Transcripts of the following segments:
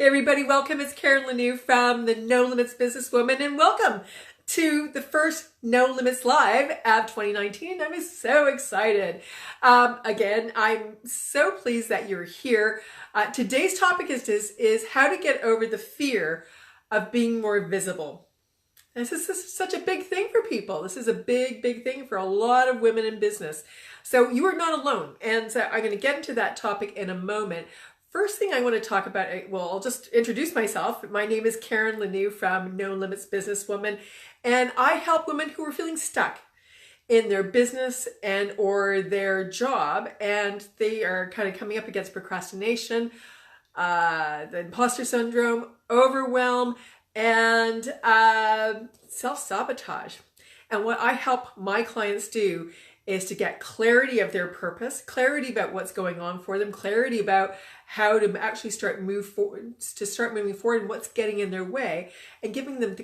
Hey everybody, welcome. It's Karen Lanoux from the No Limits Businesswoman, and welcome to the first No Limits Live of 2019. I'm so excited. Again, I'm so pleased that you're here. Today's topic is how to get over the fear of being more visible. This is such a big thing for people. This is a big thing for a lot of women in business. So you are not alone. And so I'm going to get into that topic in a moment. First thing I want to talk about, well, I'll just introduce myself. My name is Karen Lanoux from No Limits Businesswoman, and I help women who are feeling stuck in their business and or their job, and they are kind of coming up against procrastination, the imposter syndrome, overwhelm, and self-sabotage. And what I help my clients do is to get clarity of their purpose, clarity about what's going on for them, clarity about how to actually start moving forward and what's getting in their way, and giving them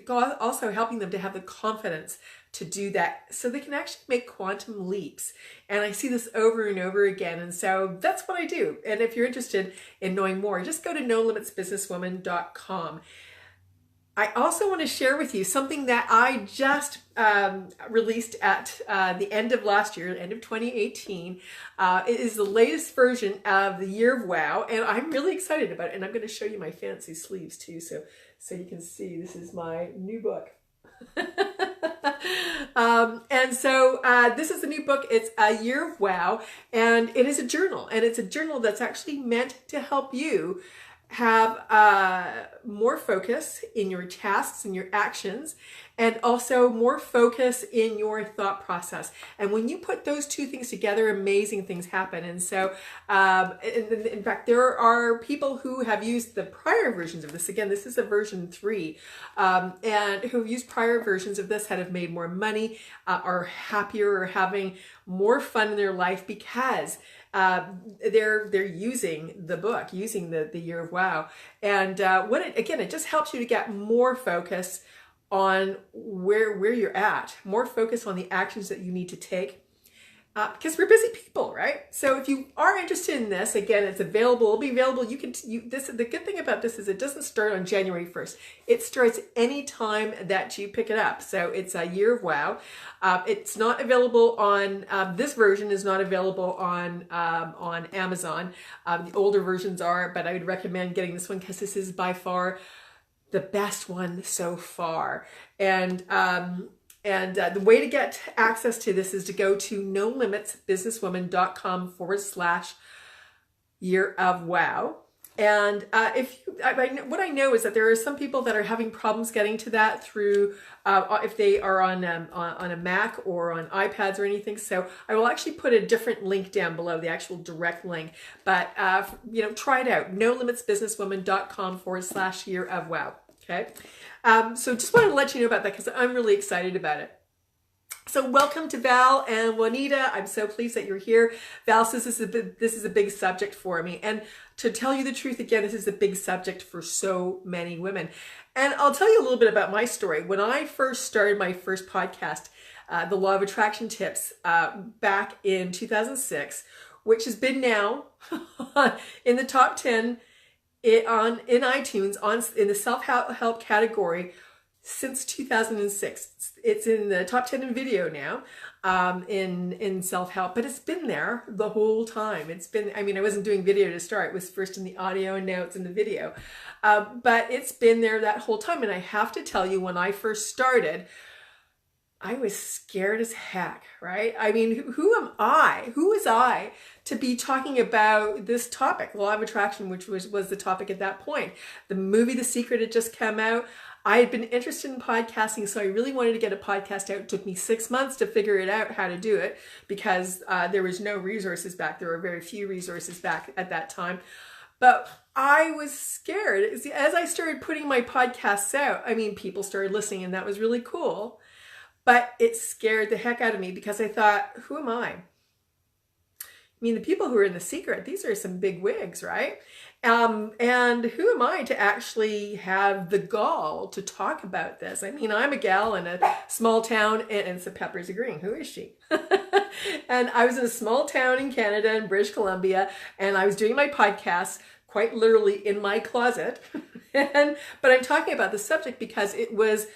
also helping them to have the confidence to do that so they can actually make quantum leaps. And I see this over and over again. And so that's what I do. And if you're interested in knowing more, just go to nolimitsbusinesswoman.com. I also want to share with you something that I just released at the end of last year, end of 2018. It is the latest version of the Year of Wow, and I'm really excited about it. And I'm going to show you my fancy sleeves too, so you can see this is my new book. This is a new book. It's a Year of Wow, and it is a journal, and it's a journal that's actually meant to help you have more focus in your tasks and your actions, and also more focus in your thought process. And when you put those two things together, amazing things happen. And so, in fact, there are people who have used the prior versions of this. Again, this is a version 3, and who have used prior versions of this, have made more money, are happier, or having more fun in their life because they're using the book, using the Year of Wow. And it just helps you to get more focus on where you're at, more focus on the actions that you need to take. Because we're busy people, right? So if you are interested in this, again, it's available. It'll be available. The good thing about this is it doesn't start on January 1st. It starts any time that you pick it up. So it's a Year of Wow. It's not available on, this version is not available on Amazon. The older versions are, but I would recommend getting this one because this is by far the best one so far. And the way to get access to this is to go to nolimitsbusinesswoman.com/Year of Wow. And what I know is that there are some people that are having problems getting to that through, if they are on a Mac or on iPads or anything. So I will actually put a different link down below, the actual direct link. But, try it out, nolimitsbusinesswoman.com/Year of Wow. Okay. So just wanted to let you know about that because I'm really excited about it. So welcome to Val and Juanita. I'm so pleased that you're here. Val says this is a big subject for me. And to tell you the truth, again, this is a big subject for so many women. And I'll tell you a little bit about my story. When I first started my first podcast, The Law of Attraction Tips, back in 2006, which has been now in the top 10 in iTunes in the self-help category since 2006. It's in the top 10 in video now, in self-help, but it's been there the whole time. I wasn't doing video to start. It was first in the audio and now it's in the video. But it's been there that whole time. And I have to tell you, when I first started, I was scared as heck, right? I mean, who am I? Who was I to be talking about this topic, law of attraction, which was the topic at that point? The movie The Secret had just come out. I had been interested in podcasting, so I really wanted to get a podcast out. It took me 6 months to figure it out, how to do it, because there was no resources back. There were very few resources back at that time. But I was scared. As I started putting my podcasts out, people started listening, and that was really cool. But it scared the heck out of me because I thought, who am I? The people who are in The Secret, these are some big wigs, right? And who am I to actually have the gall to talk about this? I'm a gal in a small town, and some Pepper's agreeing. Who is she? And I was in a small town in Canada, in British Columbia, and I was doing my podcast. quite literally in my closet. But I'm talking about the subject because it was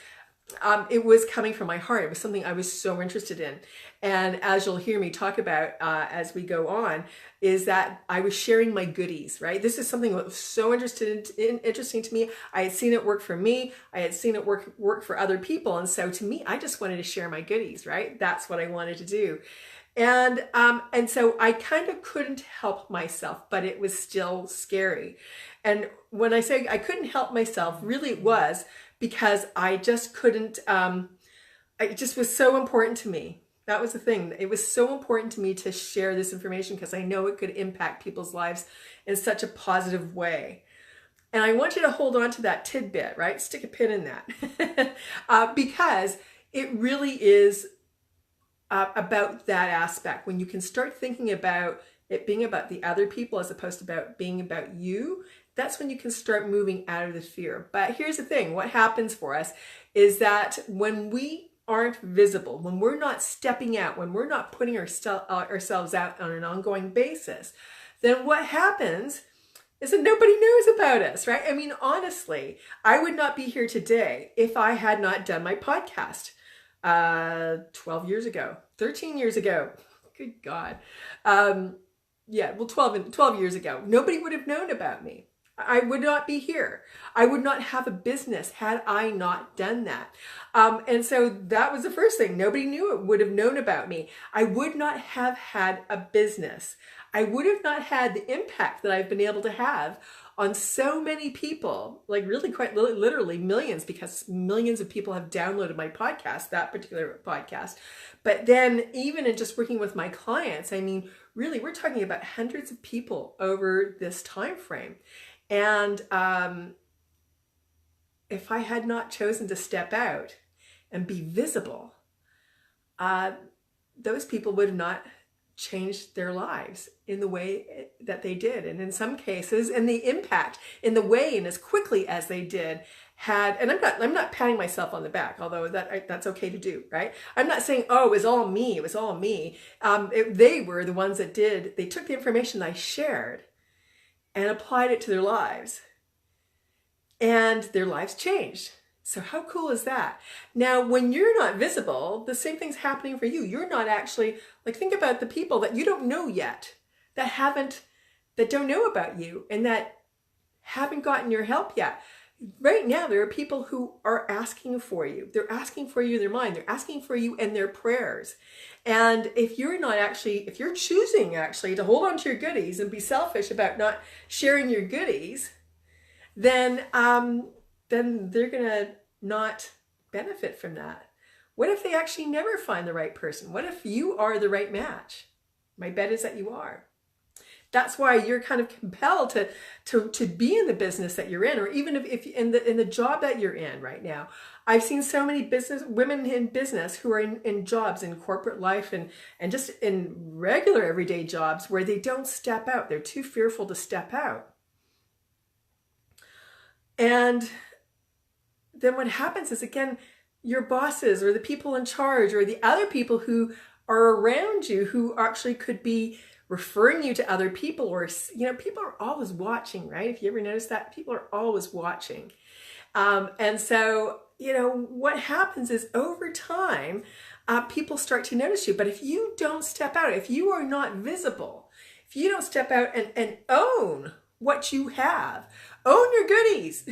coming from my heart. It was something I was so interested in. And as you'll hear me talk about as we go on, is that I was sharing my goodies, right? This is something that was so interesting to me. I had seen it work for me. I had seen it work for other people. And so to me, I just wanted to share my goodies, right? That's what I wanted to do. And so I kind of couldn't help myself, but it was still scary. And when I say I couldn't help myself, really it was because I just couldn't, it just was so important to me. That was the thing. It was so important to me to share this information because I know it could impact people's lives in such a positive way. And I want you to hold on to that tidbit, right? Stick a pin in that because it really is about that aspect. When you can start thinking about it being about the other people as opposed to about being about you, that's when you can start moving out of the fear. But here's the thing, what happens for us is that when we aren't visible, when we're not stepping out, when we're not putting ourselves out on an ongoing basis, then what happens is that nobody knows about us, right? I mean, honestly, I would not be here today if I had not done my podcast 12 years ago, 13 years ago. Good God. 12 years ago. Nobody would have known about me. I would not be here. I would not have a business had I not done that. And so that was the first thing. Nobody would have known about me. I would not have had a business. I would have not had the impact that I've been able to have on so many people, like really quite literally millions, because millions of people have downloaded my podcast, that particular podcast. But then even in just working with my clients, I mean, really, we're talking about hundreds of people over this time frame. And if I had not chosen to step out and be visible, those people would have not changed their lives in the way that they did. And in some cases, and the impact in the way and as quickly as they did had, and I'm not patting myself on the back, although that's okay to do, right? I'm not saying, oh, it was all me. It was all me. They were the ones that they took the information I shared and applied it to their lives. And their lives changed. So how cool is that? Now, when you're not visible, the same thing's happening for you. You're not actually, like, think about the people that you don't know yet, that don't know about you and that haven't gotten your help yet. Right now, there are people who are asking for you. They're asking for you in their mind. They're asking for you in their prayers. And if you're choosing actually to hold on to your goodies and be selfish about not sharing your goodies, then they're going to not benefit from that. What if they actually never find the right person? What if you are the right match? My bet is that you are. That's why you're kind of compelled to be in the business that you're in, or even if in the job that you're in right now. I've seen so many women in business who are in jobs in corporate life and just in regular everyday jobs where they don't step out. They're too fearful to step out. And then what happens is, again, your bosses or the people in charge or the other people who are around you who actually could be referring you to other people, or, people are always watching, right? If you ever notice that, people are always watching. And so, what happens is over time, people start to notice you. But if you don't step out, if you are not visible, if you don't step out and own what you have, own your goodies,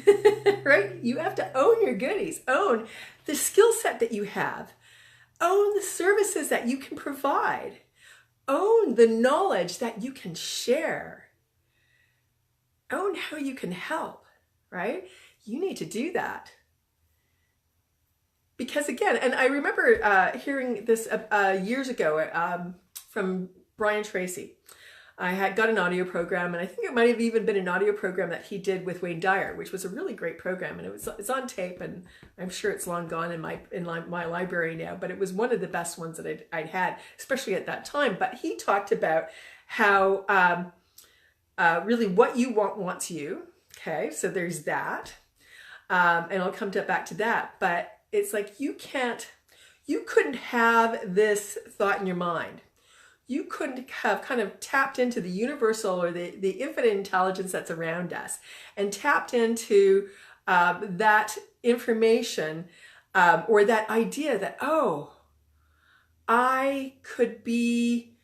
right? You have to own your goodies, own the skill set that you have, own the services that you can provide, own the knowledge that you can share, own how you can help, right? You need to do that. Because again, and I remember hearing this years ago from Tracy. I had got an audio program, and I think it might have even been an audio program that he did with Wayne Dyer, which was a really great program, and it's on tape, and I'm sure it's long gone in my library now. But it was one of the best ones that I'd had, especially at that time. But he talked about how really what you want wants you. Okay, so there's that, and I'll come back to that. But it's like you couldn't have this thought in your mind. you couldn't have kind of tapped into the universal or the infinite intelligence that's around us and tapped into that information or that idea that, oh, I could be,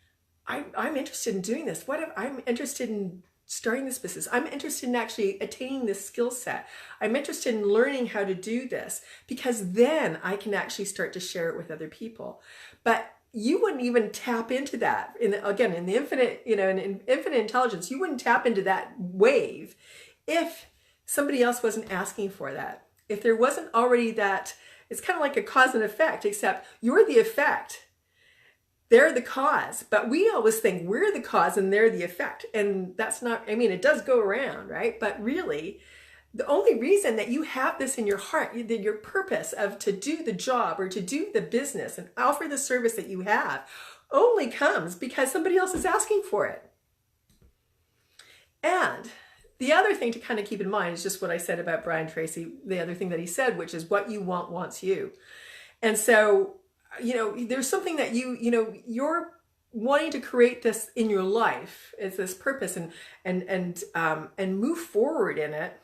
I'm interested in doing this. What if I'm interested in starting this business? I'm interested in actually attaining this skill set. I'm interested in learning how to do this, because then I can actually start to share it with other people. But you wouldn't even tap into that. In the infinite, in infinite intelligence, you wouldn't tap into that wave if somebody else wasn't asking for that. If there wasn't already that, it's kind of like a cause and effect, except you're the effect. They're the cause, but we always think we're the cause and they're the effect. And that's not, it does go around, right? But really, the only reason that you have this in your heart, your purpose of to do the job or to do the business and offer the service that you have, only comes because somebody else is asking for it. And the other thing to kind of keep in mind is just what I said about Brian Tracy, the other thing that he said, which is what you want wants you. And so, there's something that you're wanting to create this in your life. It's this purpose and move forward in it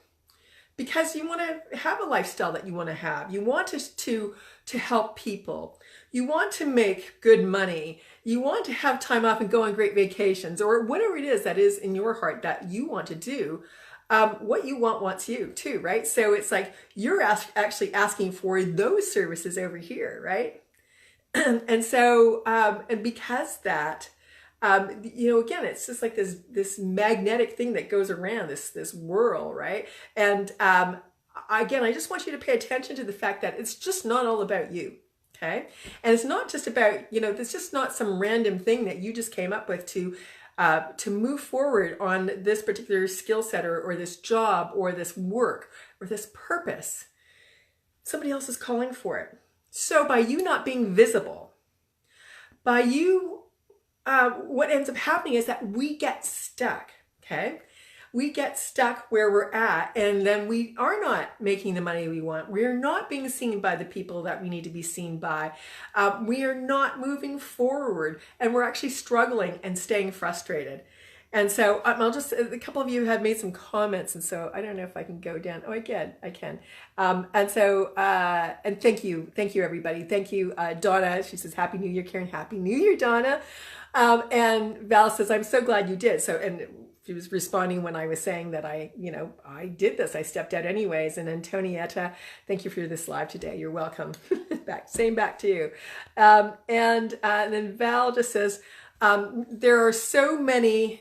because you want to have a lifestyle that you want to have. You want to help people. You want to make good money. You want to have time off and go on great vacations, or whatever it is that is in your heart that you want to do. What you want wants you too, right? So it's like you're actually asking for those services over here, right? And so, and because that, again, it's just like this magnetic thing that goes around this whirl, right? And again, I just want you to pay attention to the fact that it's just not all about you, okay? And it's not just about, it's just not some random thing that you just came up with to move forward on this particular skill set or this job or this work or this purpose. Somebody else is calling for it. So by you not being visible, by you, what ends up happening is that we get stuck, okay? We get stuck where we're at, and then we are not making the money we want. We're not being seen by the people that we need to be seen by. We are not moving forward, and we're actually struggling and staying frustrated. And so a couple of you have made some comments, and so I don't know if I can go down. Oh, I can. And so, and thank you everybody. Thank you, Donna. She says, Happy New Year, Karen. Happy New Year, Donna. And Val says, I'm so glad you did. So, and she was responding when I was saying that I did this. I stepped out anyways. And Antonietta, thank you for this live today. You're welcome. back to you. And then Val just says, there are so many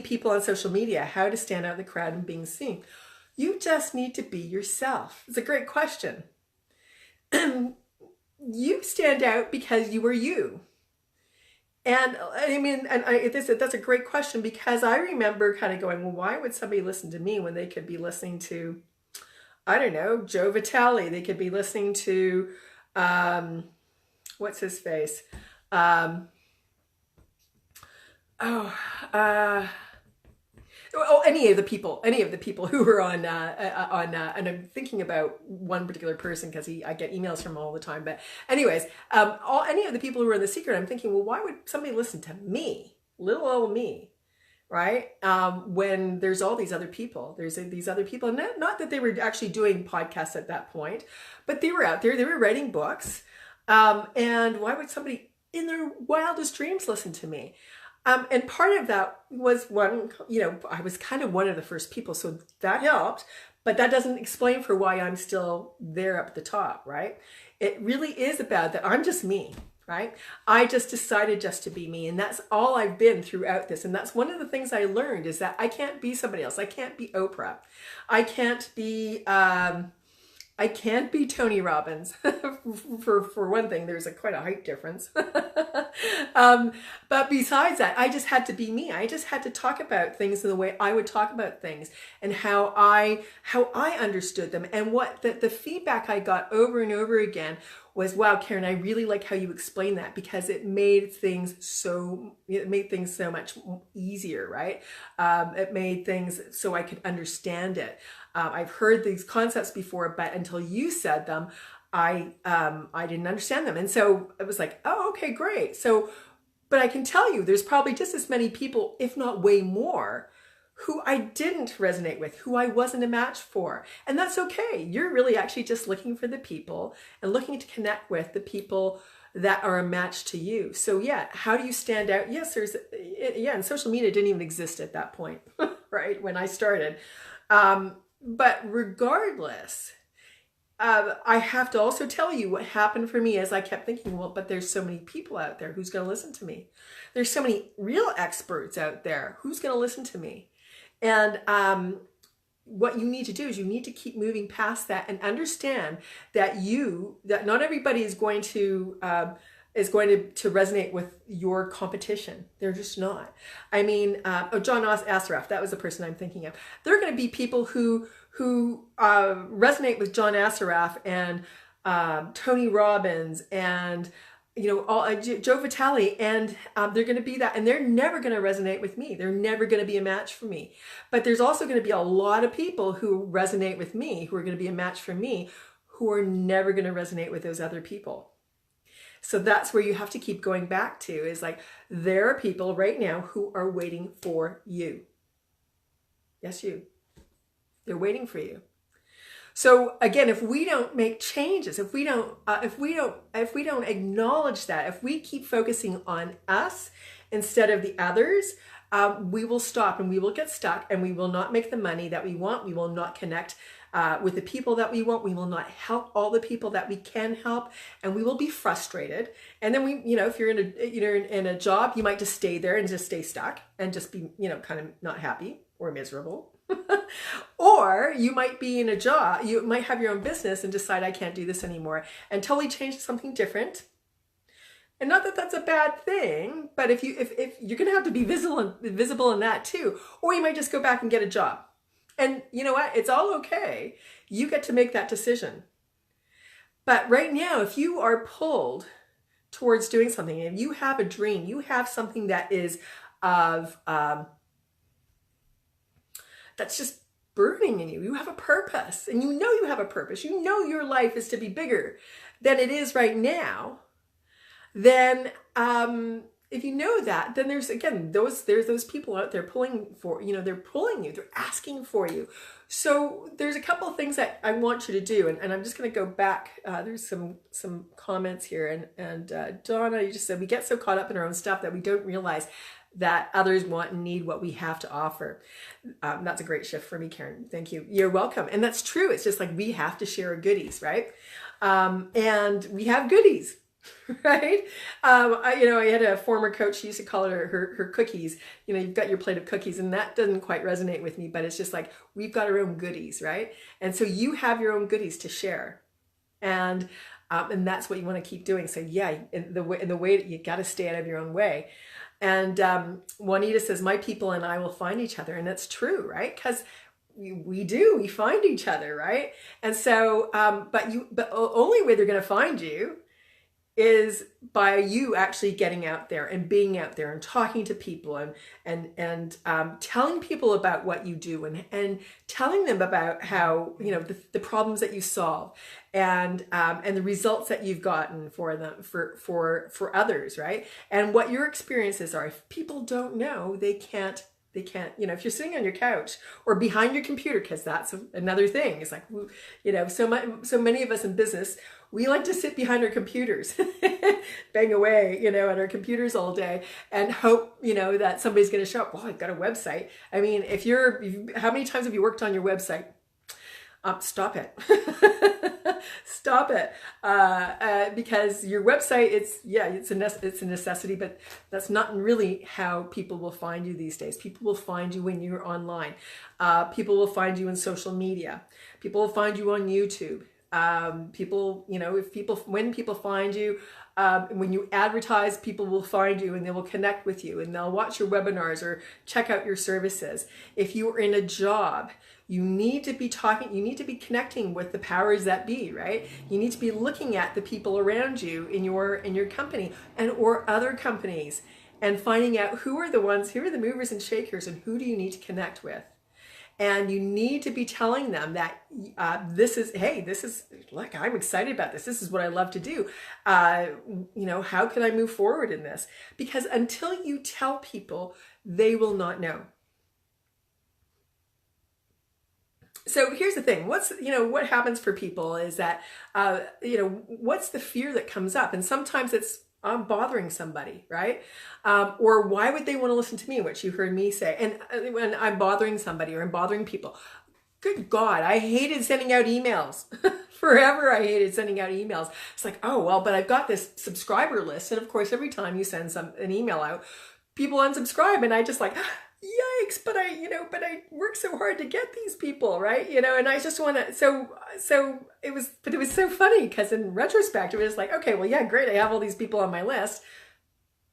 people on social media, how to stand out in the crowd and being seen. You just need to be yourself. It's a great question. You stand out because you are you. And that's a great question, because I remember kind of going, well, why would somebody listen to me when they could be listening to, I don't know, Joe Vitale. They could be listening to, what's his face? Any of the people who were on, and I'm thinking about one particular person because I get emails from him all the time. But anyways, any of the people who were in The Secret, I'm thinking, well, why would somebody listen to me, little old me, right? When there's all these other people, and not that they were actually doing podcasts at that point, but they were out there, they were writing books, and why would somebody in their wildest dreams listen to me? And part of that was I was kind of one of the first people, so that helped, but that doesn't explain for why I'm still there up at the top, right? It really is about that I'm just me, right? I just decided just to be me, and that's all I've been throughout this. And that's one of the things I learned, is that I can't be somebody else. I can't be Oprah. I can't be Tony Robbins. for one thing, there's quite a height difference. But besides that, I just had to be me. I just had to talk about things in the way I would talk about things, and how I understood them. And what the feedback I got over and over again was, wow, Karen, I really like how you explain that, because it made things so much easier, right? It made things so I could understand it. I've heard these concepts before, but until you said them, I didn't understand them. And so it was like, oh, okay, great. So But I can tell you, there's probably just as many people, if not way more, who I didn't resonate with, who I wasn't a match for. And that's okay. You're really actually just looking for the people and looking to connect with the people that are a match to you. So yeah, how do you stand out? Yes, and social media didn't even exist at that point, right? When I started. But regardless, I have to also tell you what happened for me as I kept thinking, well, but there's so many people out there. Who's going to listen to me? There's so many real experts out there. Who's going to listen to me? And what you need to do is you need to keep moving past that and understand that not everybody is going to resonate with your competition. They're just not. I mean, John Assaraf, that was the person I'm thinking of. There are going to be people who resonate with John Assaraf and Tony Robbins and Joe Vitale, and they're going to be that, and they're never going to resonate with me. They're never going to be a match for me. But there's also going to be a lot of people who resonate with me, who are going to be a match for me, who are never going to resonate with those other people. So that's where you have to keep going back to, is like, there are people right now who are waiting for you. Yes, you. They're waiting for you. So again, if we don't make changes, if we don't acknowledge that, if we keep focusing on us instead of the others, we will stop and we will get stuck and we will not make the money that we want. We will not connect with the people that we want. We will not help all the people that we can help, and we will be frustrated. And then if you're in a job, you might just stay there and just stay stuck and just be, kind of not happy or miserable. Or you might be in a job, you might have your own business and decide, I can't do this anymore, and totally change to something different. And not that that's a bad thing, but if you're going to have to be visible in that too. Or you might just go back and get a job. And you know what? It's all okay. You get to make that decision. But right now, if you are pulled towards doing something, and you have a dream, you have something that is that's just burning in you. You have a purpose, and you have a purpose. You know your life is to be bigger than it is right now. Then if you know that, then there's those people out there pulling for, they're pulling you, they're asking for you. So there's a couple of things that I want you to do, and I'm just going to go back. There's some comments here, and Donna, you just said, we get so caught up in our own stuff that we don't realize that others want and need what we have to offer. That's a great shift for me, Karen. Thank you. You're welcome. And that's true. It's just like, we have to share our goodies, right? And we have goodies, right? I had a former coach. She used to call it her cookies. You've got your plate of cookies, and that doesn't quite resonate with me, but it's just like, we've got our own goodies, right? And so you have your own goodies to share. And that's what you want to keep doing. So yeah, in the way that you got to stay out of your own way. And Juanita says, my people and I will find each other. And that's true, right? Because we find each other, right? And so, but the only way they're going to find you is by you actually getting out there and being out there and talking to people and telling people about what you do and telling them about how, the problems that you solve and the results that you've gotten for them, for others, right? And what your experiences are. If people don't know, they can't, if you're sitting on your couch or behind your computer, because that's another thing. It's like, so many of us in business, we like to sit behind our computers, bang away, on our computers all day and hope, that somebody's going to show up. Well, I've got a website. I mean, how many times have you worked on your website? Stop it. Stop it. Because your website, it's a necessity, but that's not really how people will find you these days. People will find you when you're online. People will find you in social media. People will find you on YouTube. When people find you, when you advertise, people will find you and they will connect with you and they'll watch your webinars or check out your services. If you are in a job, you need to be connecting with the powers that be, right? You need to be looking at the people around you in your company or other companies and finding out who are the movers and shakers, and who do you need to connect with. And you need to be telling them that this is, hey, this is, look, I'm excited about this. This is what I love to do. How can I move forward in this? Because until you tell people, they will not know. So here's the thing. What happens for people is that, what's the fear that comes up? And sometimes it's, I'm bothering somebody, right? Or why would they want to listen to me, which you heard me say. And when I'm bothering somebody or I'm bothering people, good God, I hated sending out emails. Forever I hated sending out emails. It's like, oh, well, but I've got this subscriber list. And of course, every time you send an email out, people unsubscribe. And I just like, yikes, but I work so hard to get these people, right? And I just want to, so it was so funny because in retrospect, it was like, okay, well, yeah, great. I have all these people on my list,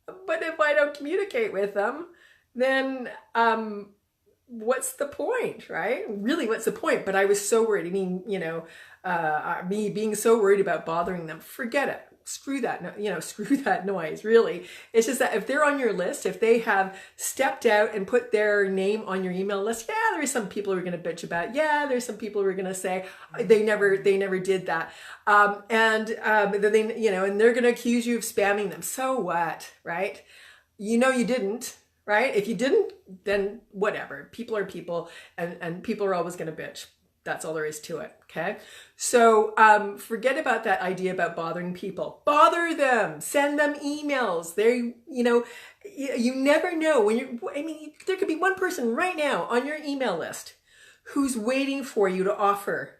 but if I don't communicate with them, then, what's the point, right? Really, what's the point? But I was so worried. I mean, me being so worried about bothering them, forget it. Screw that noise, really. It's just that if they're on your list, if they have stepped out and put their name on your email list, yeah, there's some people who are going to bitch about, yeah, there's some people who are going to say they never did that. And they're going to accuse you of spamming them. So what, right? You didn't, right? If you didn't, then whatever. People are people and people are always going to bitch. That's all there is to it, okay? So forget about that idea about bothering people. Bother them. Send them emails. You never know there could be one person right now on your email list who's waiting for you to offer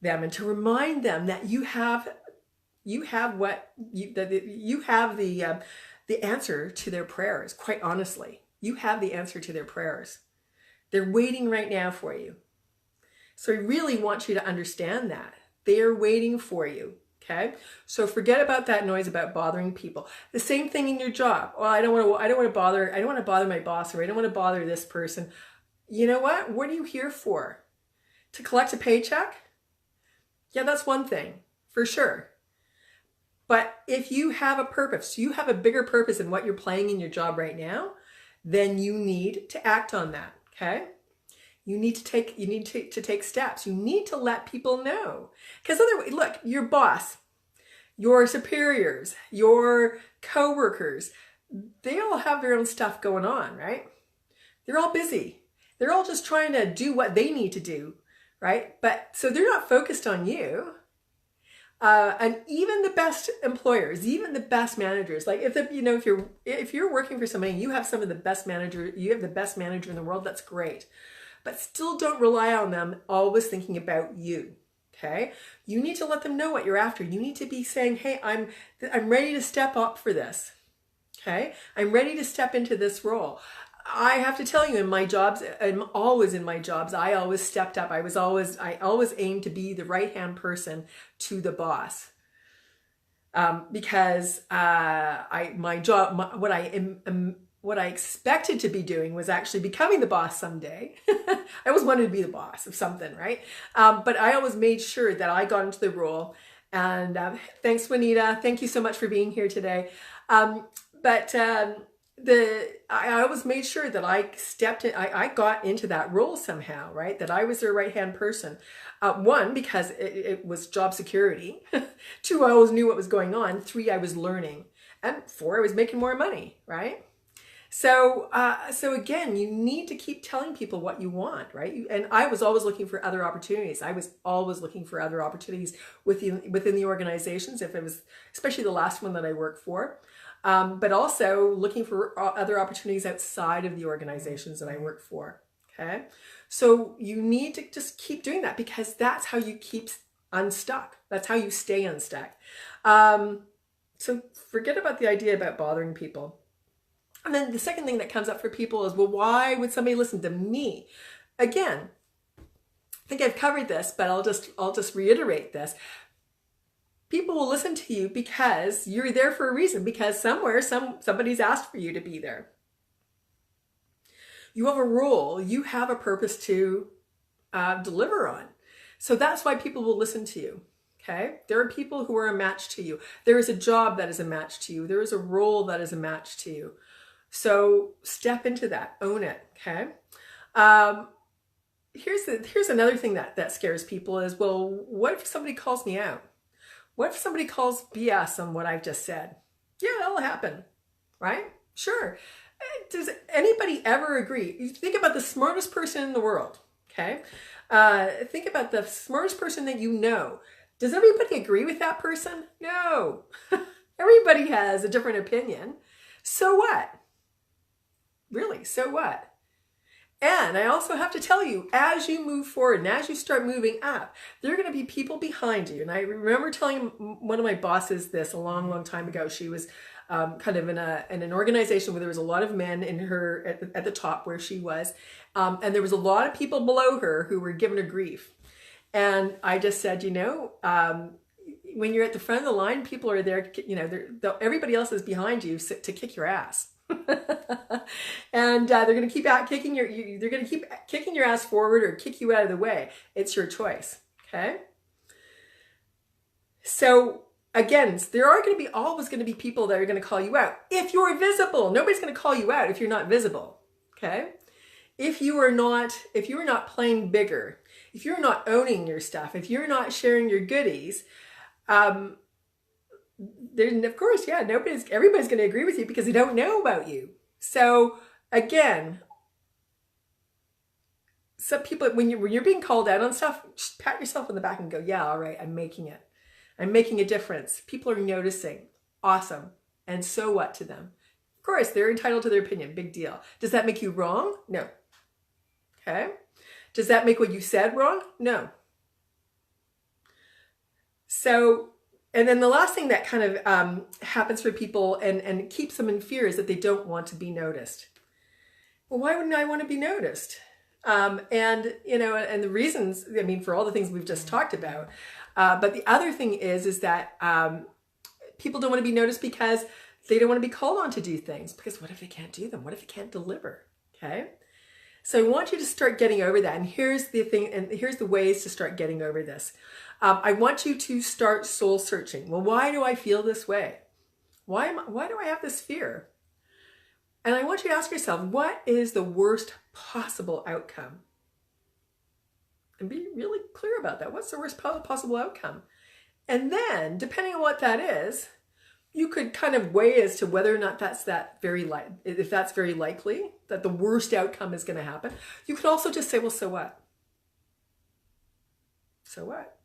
them and to remind them that you have the answer to their prayers. Quite honestly, you have the answer to their prayers. They're waiting right now for you. So I really want you to understand that. They are waiting for you, okay? So forget about that noise about bothering people. The same thing in your job. Well, I don't want to bother my boss, or I don't want to bother this person. You know what? What are you here for? To collect a paycheck? Yeah, that's one thing, for sure. But if you have a purpose, you have a bigger purpose in what you're playing in your job right now, then you need to act on that, okay? You need to take steps. You need to let people know. Because otherwise, look, your boss, your superiors, your coworkers, they all have their own stuff going on, right? They're all busy. They're all just trying to do what they need to do, right? But so they're not focused on you. And even the best employers, even the best managers, like if you're working for somebody and you have the best manager in the world, that's great. But still don't rely on them always thinking about you, okay? You need to let them know what you're after. You need to be saying, hey, I'm ready to step up for this, okay? I'm ready to step into this role. I have to tell you, in my jobs, I'm always in my jobs, I always stepped up. I always aimed to be the right-hand person to the boss. Because what I expected to be doing was actually becoming the boss someday. I always wanted to be the boss of something, right? But I always made sure that I got into the role. And thanks, Juanita. Thank you so much for being here today. I always made sure that I stepped in, I got into that role somehow, right? That I was their right-hand person. One, because it was job security. Two, I always knew what was going on. Three, I was learning. And four, I was making more money, right? So again, you need to keep telling people what you want, right? And I was always looking for other opportunities. I was always looking for other opportunities within the organizations, if it was, especially the last one that I worked for, but also looking for other opportunities outside of the organizations that I work for, okay? So you need to just keep doing that, because that's how you keep unstuck. That's how you stay unstuck. So forget about the idea about bothering people. And then the second thing that comes up for people is, well, why would somebody listen to me? Again, I think I've covered this, but I'll just reiterate this. People will listen to you because you're there for a reason, because somebody's asked for you to be there. You have a role, you have a purpose to deliver on. So that's why people will listen to you. Okay? There are people who are a match to you. There is a job that is a match to you. There is a role that is a match to you. So step into that, own it, okay? here's another thing that scares people is, well, what if somebody calls me out? What if somebody calls BS on what I've just said? Yeah, that'll happen, right? Sure. Does anybody ever agree? You think about the smartest person in the world, okay? Think about the smartest person that you know. Does everybody agree with that person? No. Everybody has a different opinion. So what? Really, so what? And I also have to tell you, as you move forward and as you start moving up, there are going to be people behind you. And I remember telling one of my bosses this a long, long time ago. She was kind of in an organization where there was a lot of men in her at the top where she was. And there was a lot of people below her who were giving her grief. And I just said, when you're at the front of the line, people are there, everybody else is behind you to kick your ass. And they're going to keep kicking your ass forward or kick you out of the way. It's your choice. Okay. So again, there are going to be always going to be people that are going to call you out. If you're visible, nobody's going to call you out if you're not visible. Okay. If you are not playing bigger, if you're not owning your stuff, if you're not sharing your goodies, then of course, yeah, everybody's going to agree with you because they don't know about you. So again, some people, when you're being called out on stuff, just pat yourself on the back and go, yeah, all right, I'm making it. I'm making a difference. People are noticing. Awesome. And so what to them? Of course, they're entitled to their opinion. Big deal. Does that make you wrong? No. Okay. Does that make what you said wrong? No. So, and then the last thing that kind of happens for people and keeps them in fear is that they don't want to be noticed. Well, why wouldn't I want to be noticed? And the reasons, for all the things we've just talked about. But the other thing is that people don't want to be noticed because they don't want to be called on to do things. Because what if they can't do them? What if they can't deliver? Okay. So I want you to start getting over that. And here's the thing, and here's the ways to start getting over this. I want you to start soul searching. Well, why do I feel this way? Why do I have this fear? And I want you to ask yourself, what is the worst possible outcome? And be really clear about that. What's the worst possible outcome? And then, depending on what that is, you could kind of weigh as to whether or not if that's very likely that the worst outcome is going to happen. You could also just say, well, so what? So what?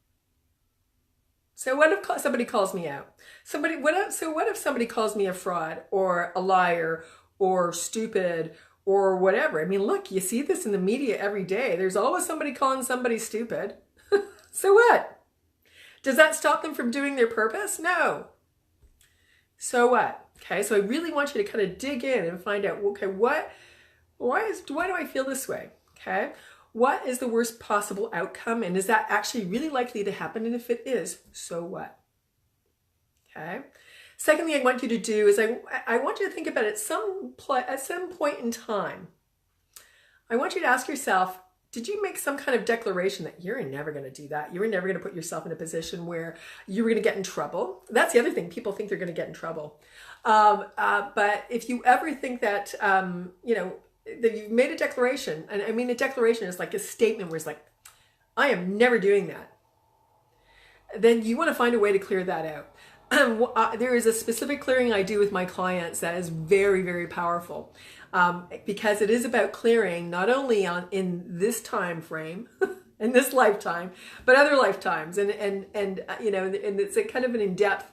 So what if somebody calls me out? So what if somebody calls me a fraud or a liar or stupid or whatever? Look, you see this in the media every day. There's always somebody calling somebody stupid. So what? Does that stop them from doing their purpose? No. So what? Okay, so I really want you to kind of dig in and find out, okay, why do I feel this way? Okay, what is the worst possible outcome? And is that actually really likely to happen? And if it is, so what? Okay. Second thing I want you to do is I want you to think about it at some point in time. I want you to ask yourself, did you make some kind of declaration that you're never going to do that? You were never going to put yourself in a position where you were going to get in trouble. That's the other thing. People think they're going to get in trouble. But if you ever think that, that you've made a declaration, and a declaration is like a statement where it's like, I am never doing that. Then you want to find a way to clear that out. There is a specific clearing I do with my clients that is very, very powerful. Because it is about clearing not only in this time frame, in this lifetime, but other lifetimes, and it's a kind of an in-depth,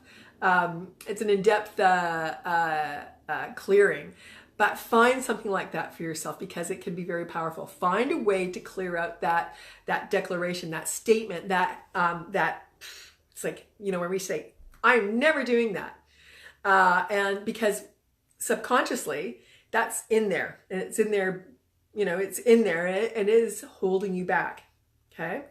clearing. But find something like that for yourself because it can be very powerful. Find a way to clear out that declaration, that statement, that it's like where we say, I'm never doing that, and because subconsciously. That's in there, and it's in there, it's in there, and it is holding you back, okay?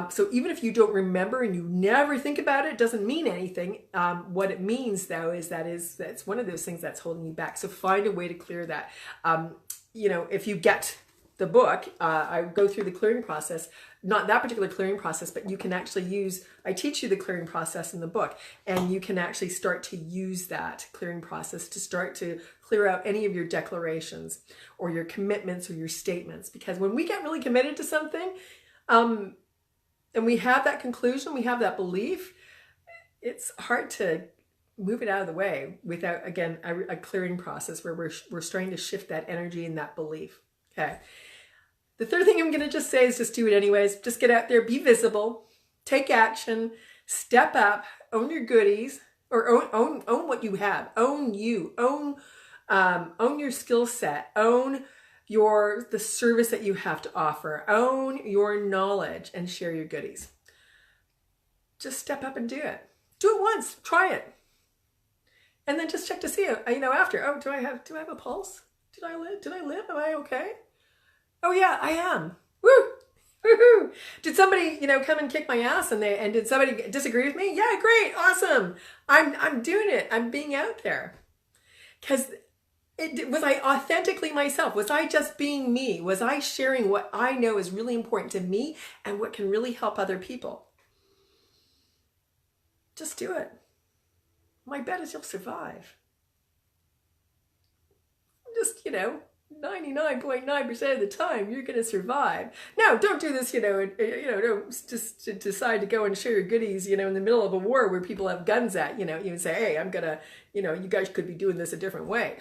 So even if you don't remember and you never think about it, it doesn't mean anything. What it means, though, is that's one of those things that's holding you back. So find a way to clear that. If you get the book, I go through the clearing process, not that particular clearing process, but you can actually I teach you the clearing process in the book, and you can actually start to use that clearing process to start to clear out any of your declarations or your commitments or your statements. Because when we get really committed to something, and we have that conclusion, we have that belief, it's hard to move it out of the way without, again, a clearing process where we're starting to shift that energy and that belief. Okay. The third thing I'm going to just say is just do it anyways. Just get out there, be visible, take action, step up, own your goodies, or own what you have, own you, own your skill set, own the service that you have to offer, own your knowledge, and share your goodies. Just step up and do it. Do it once, try it. And then just check to see, after, oh, do I have a pulse? Did I live? Am I okay? Oh yeah, I am. Woo! Woo-hoo! Did somebody, come and kick my ass and did somebody disagree with me? Yeah, great, awesome. I'm doing it. I'm being out there. Because was I authentically myself? Was I just being me? Was I sharing what I know is really important to me and what can really help other people? Just do it. My bet is you'll survive. Just, 99.9% of the time, you're going to survive. Now, don't do this, don't just decide to go and share your goodies, in the middle of a war where people have guns at, you say, hey, I'm going to, you guys could be doing this a different way.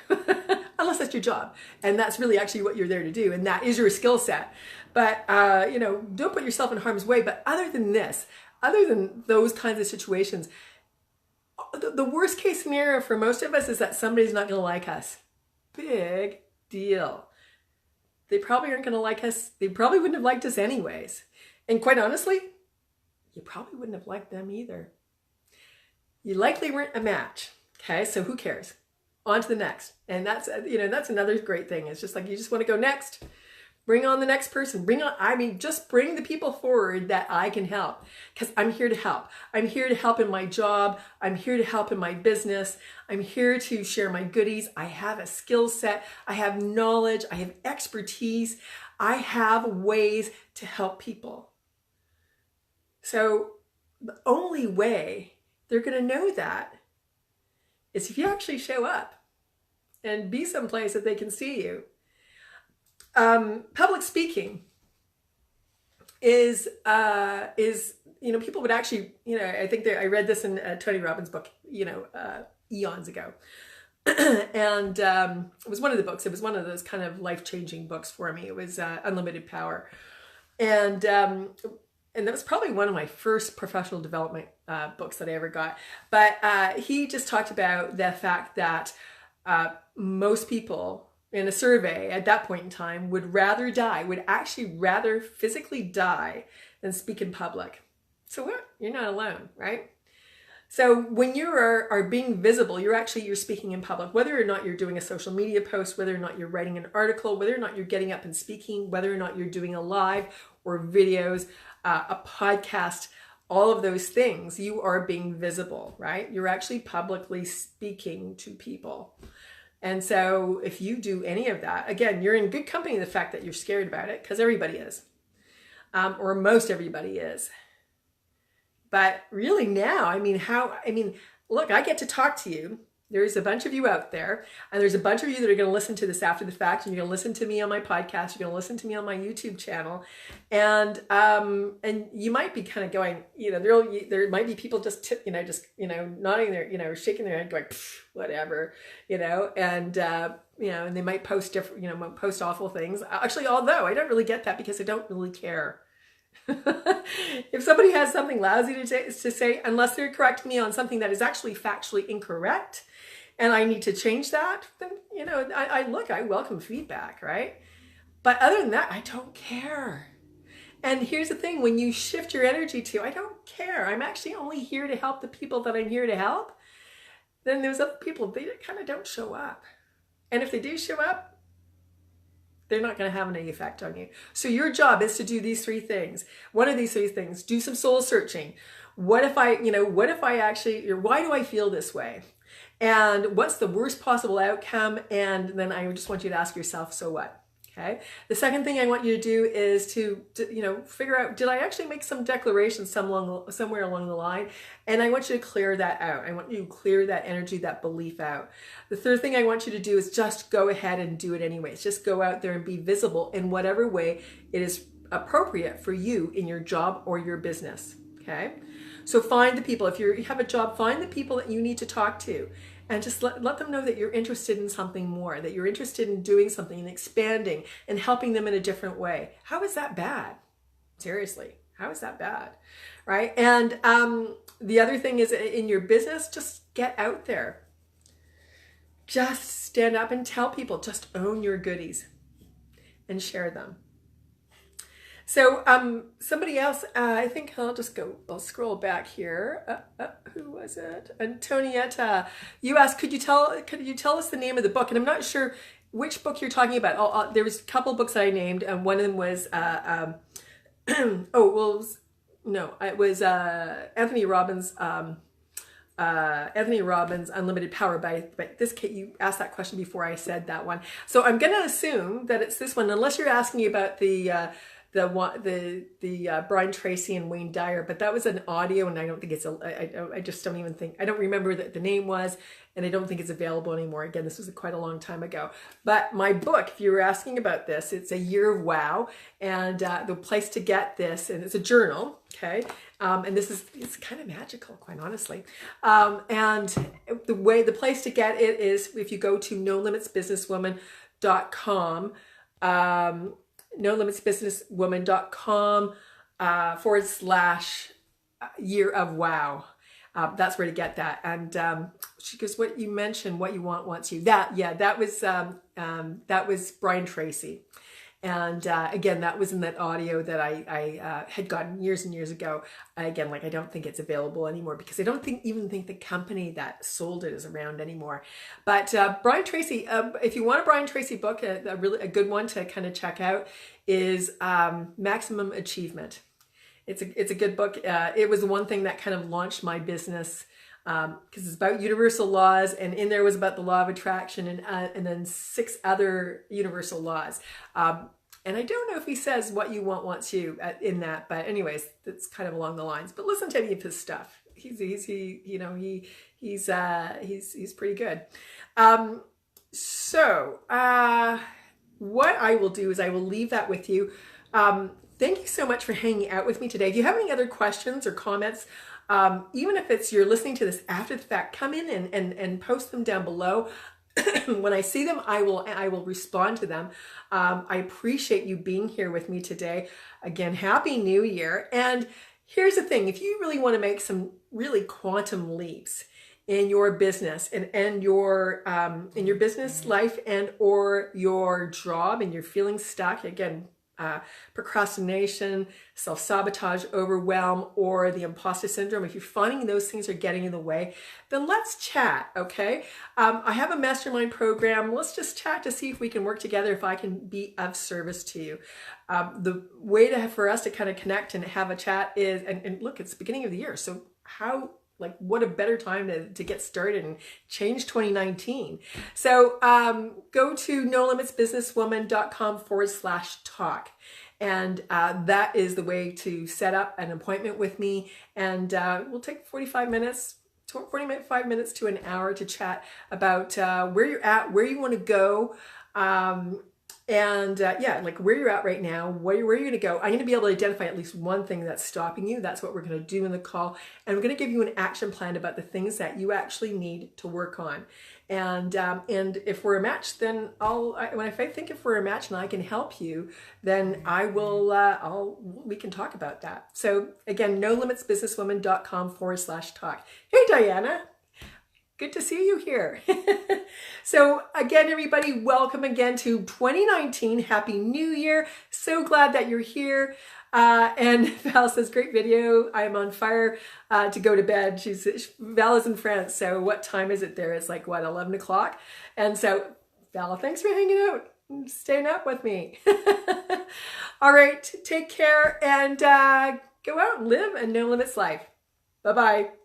Unless that's your job. And that's really actually what you're there to do. And that is your skill set. But, don't put yourself in harm's way. But other than this, other than those kinds of situations, the worst case scenario for most of us is that somebody's not going to like us. Big deal. They probably aren't going to like us. They probably wouldn't have liked us anyways. And quite honestly, you probably wouldn't have liked them either. You likely weren't a match. Okay, so who cares? On to the next. And that's another great thing. It's just like you just want to go next. Bring on the next person. Just bring the people forward that I can help, because I'm here to help. I'm here to help in my job. I'm here to help in my business. I'm here to share my goodies. I have a skill set. I have knowledge. I have expertise. I have ways to help people. So the only way they're going to know that is if you actually show up and be someplace that they can see you. Public speaking is people would actually, I think I read this in Tony Robbins' book, eons ago. And it was one of the books. It was one of those kind of life-changing books for me. It was Unlimited Power. And that was probably one of my first professional development books that I ever got. But he just talked about the fact that most people in a survey at that point in time would actually rather physically die than speak in public. So what? You're not alone, right? So when you are being visible, you're speaking in public, whether or not you're doing a social media post, whether or not you're writing an article, whether or not you're getting up and speaking, whether or not you're doing a live or videos, a podcast, all of those things, you are being visible, right? You're actually publicly speaking to people. And so if you do any of that, again, you're in good company, the fact that you're scared about it, because everybody is, or most everybody is. But really now, look, I get to talk to you. There's a bunch of you out there, and there's a bunch of you that are going to listen to this after the fact, and you're going to listen to me on my podcast, you're going to listen to me on my YouTube channel, and you might be kind of going, there might be people just nodding their, shaking their head, going, whatever, and and they might post different, post awful things. Actually, although I don't really get that because I don't really care. If somebody has something lousy to say, unless they're correcting me on something that is actually factually incorrect, and I need to change that, then, I welcome feedback, right? But other than that, I don't care. And here's the thing, when you shift your energy to, I don't care, I'm actually only here to help the people that I'm here to help, then there's other people, they kind of don't show up. And if they do show up, they're not going to have any effect on you. So your job is to do these three things. One of these three things, do some soul searching. What if I actually, why do I feel this way? And what's the worst possible outcome? And then I just want you to ask yourself, so what? Okay. The second thing I want you to do is to figure out, did I actually make some declarations somewhere along the line? And I want you to clear that out. I want you to clear that energy, that belief out. The third thing I want you to do is just go ahead and do it anyways. Just go out there and be visible in whatever way it is appropriate for you in your job or your business. Okay. So find the people. If you have a job, find the people that you need to talk to. And just let them know that you're interested in something more, that you're interested in doing something and expanding and helping them in a different way. How is that bad? Seriously, how is that bad? Right? And the other thing is, in your business, just get out there. Just stand up and tell people, just own your goodies and share them. So somebody else, I think I'll scroll back here. Who was it? Antonietta, you asked, could you tell us the name of the book? And I'm not sure which book you're talking about. There was a couple of books I named, and one of them was, it was Anthony Robbins, Unlimited Power. But this case, you asked that question before I said that one. So I'm going to assume that it's this one, unless you're asking about the Brian Tracy and Wayne Dyer, but that was an audio, and I don't think it's I don't remember what the name was, and I don't think it's available anymore. Again, this was quite a long time ago. But my book, if you were asking about this, it's A Year of Wow, and the place to get this, and it's a journal, okay, and it's kind of magical, quite honestly, and the place to get it is if you go to nolimitsbusinesswoman.com, nolimitsbusinesswoman.com / year of wow. That's where to get that. And she goes, what you mentioned, what you want wants you. That was Brian Tracy. And again, that was in that audio that I had gotten years and years ago. Again, I don't think it's available anymore because I don't even think the company that sold it is around anymore. But Brian Tracy, if you want a Brian Tracy book, a good one to kind of check out is Maximum Achievement. It's a good book. It was the one thing that kind of launched my business, because it's about universal laws, and in there was about the law of attraction and then 6 other universal laws. And I don't know if he says what you want wants you in that, but anyways, that's kind of along the lines. But listen to any of his stuff. He's pretty good. So what I will do is I will leave that with you. Thank you so much for hanging out with me today. If you have any other questions or comments, even if you're listening to this after the fact, come in and post them down below. When I see them, I will respond to them. I appreciate you being here with me today. Again, Happy New Year. And here's the thing, if you really want to make some really quantum leaps in your business and in your business life and or your job, and you're feeling stuck, again, procrastination, self-sabotage, overwhelm, or the imposter syndrome, if you're finding those things are getting in the way, then let's chat, okay? I have a mastermind program. Let's just chat to see if we can work together, if I can be of service to you. The way for us to kind of connect and have a chat is, and look, it's the beginning of the year, so what a better time to get started and change 2019. So go to nolimitsbusinesswoman.com / talk. And that is the way to set up an appointment with me. And we'll take 45 minutes to an hour to chat about where you're at, where you want to go. Where you're at right now, where you're going to go. I'm going to be able to identify at least one thing that's stopping you. That's what we're going to do in the call. And we're going to give you an action plan about the things that you actually need to work on. And if we're a match, then if I think if we're a match and I can help you, then we can talk about that. So again, nolimitsbusinesswoman.com / talk. Hey, Diana. Good to see you here. So again, everybody, welcome again to 2019. Happy New Year. So glad that you're here. And Val says, great video. I'm on fire to go to bed. Val is in France. So what time is it there? It's 11 o'clock. And so Val, thanks for hanging out and staying up with me. All right. Take care and go out and live a no limits life. Bye-bye.